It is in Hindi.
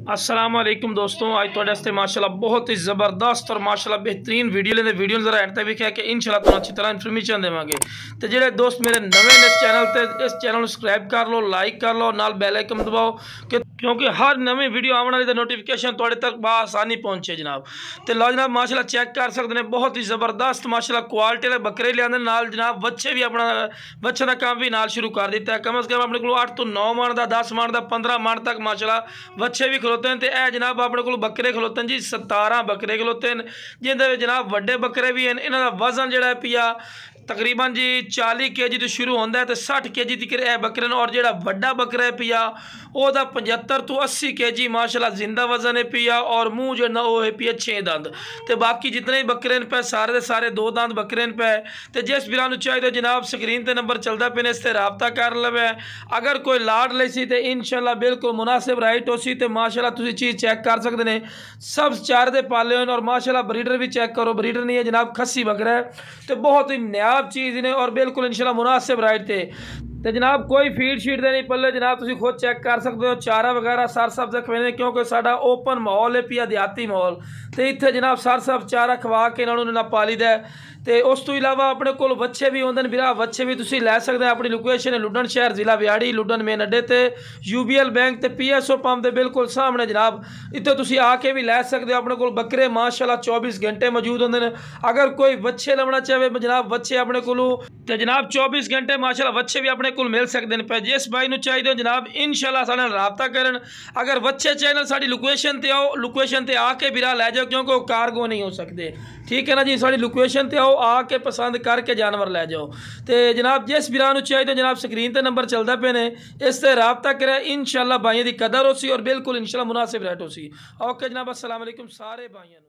अस्सलाम वालेकुम दोस्तों, आज तुहाडे वास्ते माशाल्लाह बहुत ही ज़बरदस्त और माशाल्लाह बेहतरीन वीडियो लेंदे। वीडियो जरा एंड तक वेखिया कि इंशाल्लाह तुहानू अच्छी तरह इन्फॉर्मेशन देवांगे। तो जेडे दोस्त मेरे नवे ने इस चैनल ते इस चैनल को सब्सक्राइब कर लो, लाइक कर लो, नाल बैल आइकन दबाओ क्योंकि हर नवी वीडियो आने वाली नोटिफिकेशन तुहाडे तक बआसानी पहुंचे जनाब। तो लो जनाब माशाल्लाह चेक कर सकते हैं, बहुत ही ज़बरदस्त माशाल्लाह क्वालिटी वाले बकरे लियाने नाल जनाब बच्चे भी अपना बच्चे का काम भी नाल शुरू कर दिता है। कम अज़ कम अपने को 8 तो 9 मन का 10 मन का 15 मन तक माशाल्लाह बच्चे भी खलोते हैं। तो यह जनाब अपने को बकरे खलोते हैं जी 17 बकरे खलोते हैं, जिन्हें जनाब वड्डे बकरे भी हैं। इन्हों का वजन जोड़ा पिया तकरीबन जी 40 kg तो शुरू होता है तो 60 kg तक यह बकरे और जो वड्डा बकरा है पिया वह 75 तो 80 kg माशाल्लाह जिंदा वजन है पिया। और मुँह जो वो है पिया 6 दंद। तो बाकी जितने भी बकरे पे सारे के सारे 2 दंद बकरे पे। तो जिस वीर चाहिए जनाब स्क्रीन पर नंबर चलता पे इस रबता कर लवे। अगर कोई लाड ले सी तो इंशाल्लाह बिल्कुल मुनासिब राइट हो सी। तो माशाल्लाह तुम चीज़ चेक कर सकते हैं, सब चार दे पाले और माशाल्लाह ब्रीडर भी चेक करो, ब्रीडर नहीं है जनाब खस्सी बकरा है। तो बहुत ही नयाब चीज़ ने और बिल्कुल इंशाल्लाह मुनासिब राइट थे। तो जनाब कोई फीड शीट दे नहीं पल्ले जनाब तुम खुद चेक कर सकते हो। चारा वगैरह सर सब खवेने क्योंकि साडा ओपन माहौल है पिया देहाती माहौल। तो इतने जनाब सर सब चारा खवा के इन्होंने ना पाली दा। तो उस तो इलावा अपने को बच्चे भी होंगे वीरा, बच्चे भी तुम लै सकते हैं। अपनी लोकेशन है लुडन शहर जिला व्याड़ी लुडन मेन अड्डे ते UBL बैंक ते PSO पंप के बिल्कुल सामने जनाब। इतने तुम आके भी लै सकते हो। अपने को बकरे माशाल्लाह 24 घंटे मौजूद होंगे ने। अगर कोई बच्चे लभना चाहे जनाब बच्चे अपने को तो जनाब 24 घंटे माशाल्लाह बच्चे भी अपने को मिल सकते हैं। जिस भाई को चाहिए जनाब इंशाल्लाह साडे नाल राबता करन। अगर बच्चे चाहिए साडी लोकेशन ते आओ, लोकेशन ते आके वीरा लै जाओ क्योंकि वो कार्गो नहीं हो सकते। ठीक है ना जी, साडी लोकेशन ते आओ आके पसंद करके जानवर लै जाओ। तो जनाब जिस वीरा चाहिए जनाब स्क्रीन पर नंबर चलता पे ने इस ते राबता करे इंशाल्लाह भाइयों की कदर हो सी और बिल्कुल इंशाल्लाह मुनासिब रेट हो सी। ओके जनाब, अस्सलाम वालेकुम सारे भाइयों।